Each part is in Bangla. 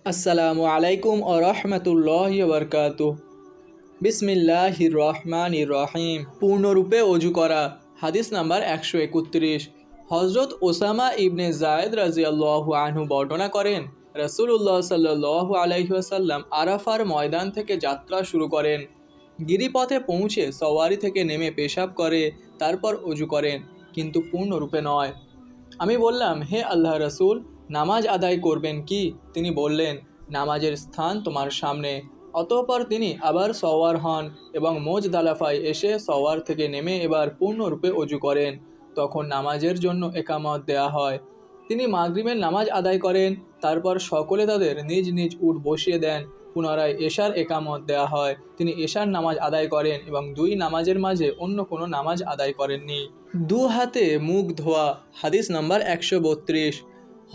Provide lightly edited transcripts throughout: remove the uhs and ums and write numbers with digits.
আসসালামু আলাইকুম ও রহমতুল্লাহি ওয়া বারাকাতুহু। বিসমিল্লাহির রহমানির রহিম। পূর্ণরূপে অজু করা। হাদিস নাম্বার 131। হজরত ওসামা ইবনে জায়েদ রাদিয়াল্লাহু আনহু বর্ণনা করেন, রাসূলুল্লাহ সাল্লাল্লাহু আলাইহি ওয়াসাল্লাম আরাফার ময়দান থেকে যাত্রা শুরু করেন। গিরিপথে পৌঁছে সওয়ারি থেকে নেমে পেশাব করে, তারপর অজু করেন, কিন্তু পূর্ণরূপে নয়। আমি বললাম, হে আল্লাহ রসুল, নামাজ আদায় করবেন কি? তিনি বললেন, নামাজের স্থান তোমার সামনে। অতঃপর তিনি আবার সওয়ার হন এবং মুজদালাফায় এসে সওয়ার থেকে নেমে এবার পূর্ণরূপে অজু করেন। তখন নামাজের জন্য একামত দেয়া হয়। তিনি মাগরিবের নামাজ আদায় করেন, তারপর সকলে তাদের নিজ নিজ উট বসিয়ে দেন। পুনরায় এশার একামত দেয়া হয়। তিনি এশার নামাজ আদায় করেন এবং দুই নামাজের মাঝে অন্য কোনো নামাজ আদায় করেননি। দু হাতে মুখ ধোয়া। হাদিস নাম্বার 132।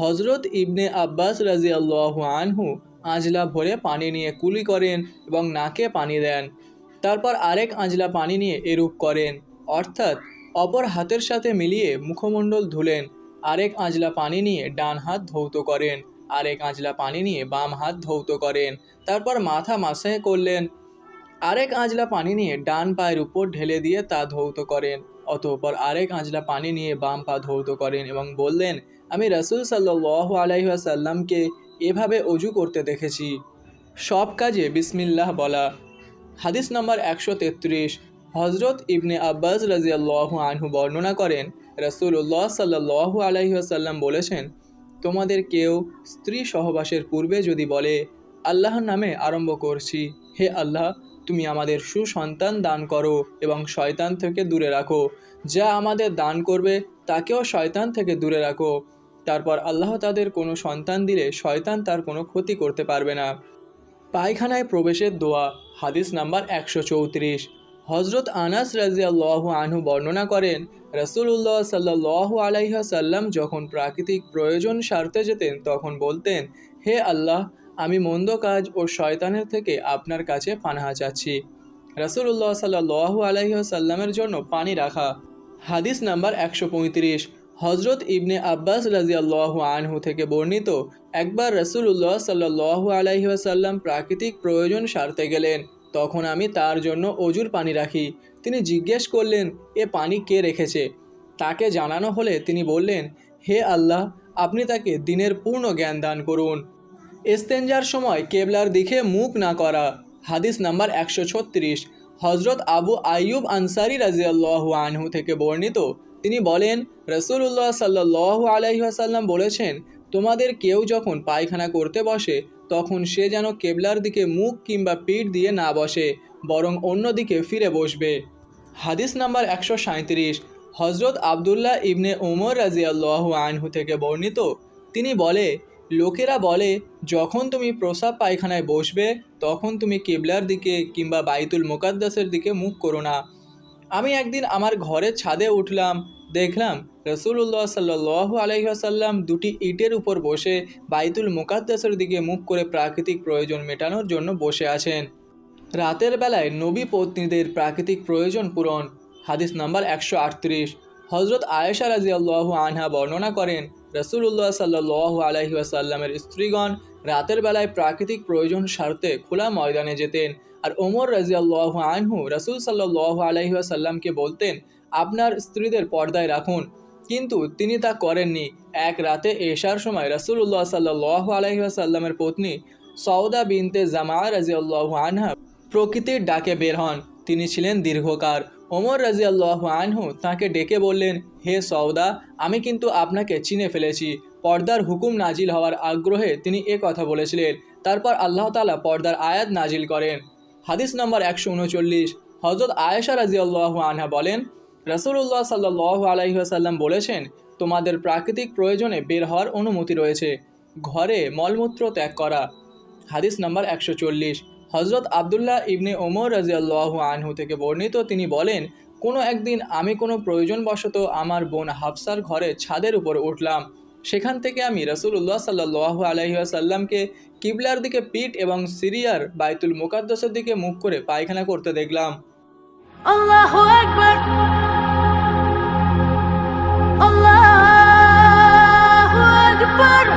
হজরত ইবনে আব্বাস রাদিয়াল্লাহু আনহু আঁজলা ভরে পানি নিয়ে কুলি করেন এবং নাকে পানি দেন, তারপর আরেক আঁজলা পানি নিয়ে এরূপ করেন, অর্থাৎ অপর হাতের সাথে মিলিয়ে মুখমণ্ডল ধুলেন। আরেক আঁজলা পানি নিয়ে ডান হাত ধৌত করেন, আরেক আঁজলা পানি নিয়ে বাম হাত ধৌত করেন, তারপর মাথা মাসাহ করলেন। আরেক আঁজলা পানি নিয়ে ডান পায়ের উপর ঢেলে দিয়ে তা ধৌত করেন। অতঃপর আরেক আঁজলা পানি নিয়ে বাম পা ধৌত করেন এবং বললেন, আমি রাসূল সাল্লাল্লাহু আলাইহি ওয়াসাল্লামকে এভাবে অজু করতে দেখেছি। সব কাজে বিসমিল্লাহ বলা। হাদিস নম্বর 133। হজরত ইবনে আব্বাস রাদিয়াল্লাহু আনহু বর্ণনা করেন, রাসূলুল্লাহ সাল্লাল্লাহু আলাইহি ওয়াসাল্লাম বলেছেন, তোমাদের কেউ স্ত্রী সহবাসের পূর্বে যদি বলে, আল্লাহর নামে আরম্ভ করছি, হে আল্লাহ, তুমি আমাদের সুসন্তান দান করো এবং শয়তান থেকে দূরে রাখো, যা আমাদের দান করবে তাকেও শয়তান থেকে দূরে রাখো। তারপর আল্লাহ তাদের কোনো সন্তান দিলে শয়তান তার কোনো ক্ষতি করতে পারবে না। পায়খানায় প্রবেশের দোয়া। হাদিস নাম্বার 134। হজরত আনাস রাদিয়াল্লাহু আনহু বর্ণনা করেন, রাসূলুল্লাহ সাল্লাল্লাহু আলাইহি ওয়াসাল্লাম যখন প্রাকৃতিক প্রয়োজন সারতে যেতেন তখন বলতেন, হে আল্লাহ, আমি মন্দ কাজ ও শয়তানের থেকে আপনার কাছে পানাহা চাচ্ছি। রাসূলুল্লাহ সাল্লাল্লাহু আলাইহি ওয়াসাল্লামের জন্য পানি রাখা। হাদিস নাম্বার 135। হজরত ইবনে আব্বাস রাদিয়াল্লাহু আনহু থেকে বর্ণিত, একবার রাসূলুল্লাহ সাল্লাল্লাহু আলাইহি ওয়াসাল্লাম প্রাকৃতিক প্রয়োজন সারতে গেলেন। তখন আমি তার জন্য অজুর পানি রাখি। তিনি জিজ্ঞেস করলেন, এ পানি কে রেখেছে? তাকে জানানো হলে তিনি বললেন, হে আল্লাহ, আপনি তাকে দ্বীনের পূর্ণ জ্ঞান দান করুন। ইস্তেঞ্জার সময় কেবলার দিকে মুখ না করা। হাদিস নাম্বার 136। হজরত আবু আইয়ুব আনসারী রাদিয়াল্লাহু আনহু থেকে বর্ণিত, তিনি বলেন, রাসূলুল্লাহ সাল্লাল্লাহু আলাইহি ওয়াসাল্লাম বলেছেন, তোমাদের কেউ যখন পায়খানা করতে বসে তখন সে যেন কেবলার দিকে মুখ কিংবা পিঠ দিয়ে না বসে, বরং অন্য দিকে ফিরে বসবে। হাদিস নাম্বার 137। হজরত আবদুল্লাহ ইবনে ওমর রাদিয়াল্লাহু আনহু থেকে বর্ণিত, তিনি বলে, লোকেরা বলে, যখন তুমি প্রস্রাব পায়খানায় বসবে তখন তুমি কিবলার দিকে কিংবা বাইতুল মুকাদ্দাসের দিকে মুখ করো না। আমি একদিন আমার ঘরের ছাদে উঠলাম, দেখলাম রাসূলুল্লাহ সাল্লাল্লাহু আলাইহি ওয়াসাল্লাম দুটি ইটের উপর বসে বাইতুল মুকাদ্দাসের দিকে মুখ করে প্রাকৃতিক প্রয়োজন মেটানোর জন্য বসে আছেন। রাতের বেলায় নবী পত্নীদের প্রাকৃতিক প্রয়োজন পূরণ। হাদিস নাম্বার 138। হজরত আয়েশা রাদিয়াল্লাহু আনহা বর্ণনা করেন, রাসূলুল্লাহ সাল্লাল্লাহু আলাইহি ওয়াসাল্লামের স্ত্রীগণ রাতের বেলায় প্রাকৃতিক প্রয়োজন সারতে খোলা ময়দানে যেতেন, আর ওমর রাদিয়াল্লাহু আনহু রাসূল সাল্লাল্লাহু আলাইহি ওয়াসাল্লামকে বলতেন, আপনার স্ত্রীদের পর্দায় রাখুন, কিন্তু তিনি তা করেননি। এক রাতে এশার সময় রাসূলুল্লাহ সাল্লাল্লাহু আলাইহি ওয়াসাল্লামের পত্নী সওদা বিনতে জামা রাদিয়াল্লাহু আনহা প্রকৃতির ডাকে বের হন। তিনি ছিলেন দীর্ঘকার। ওমর রাদিয়াল্লাহু আনহু তাকে ডেকে বললেন, হে সওদা, আমি কিন্তু আপনাকে চিনে ফেলেছি। পর্দার হুকুম নাজিল হওয়ার আগ্রহে তিনি এ কথা বলেছিলেন। তারপর আল্লাহ তাআলা পর্দার আয়াত নাজিল করেন। হাদিস নম্বর 139। হযরত আয়েশা রাদিয়াল্লাহু আনহা বলেন, রাসূলুল্লাহ সাল্লাল্লাহু আলাইহি ওয়াসাল্লাম বলেছেন, তোমাদের প্রাকৃতিক প্রয়োজনে বের হওয়ার অনুমতি রয়েছে, ঘরে মলমূত্র ত্যাগ করা। হাদিস নম্বর 140। হজরত আবদুল্লাহ ইবনে ওমর রাদিয়াল্লাহু আনহু থেকে বর্ণিত, তিনি বলেন, কোনো একদিন আমি কোনো প্রয়োজনবশত আমার বোন হাফসার ঘরে ছাদের উপর উঠলাম। সেখান থেকে আমি রাসূলুল্লাহ সাল্লাল্লাহু আলাইহি ওয়াসাল্লামকে কিবলার দিকে পিঠ এবং সিরিয়ার বাইতুল মুকাদ্দাসের দিকে মুখ করে পায়খানা করতে দেখলাম। আল্লাহু আকবার, আল্লাহু আকবার।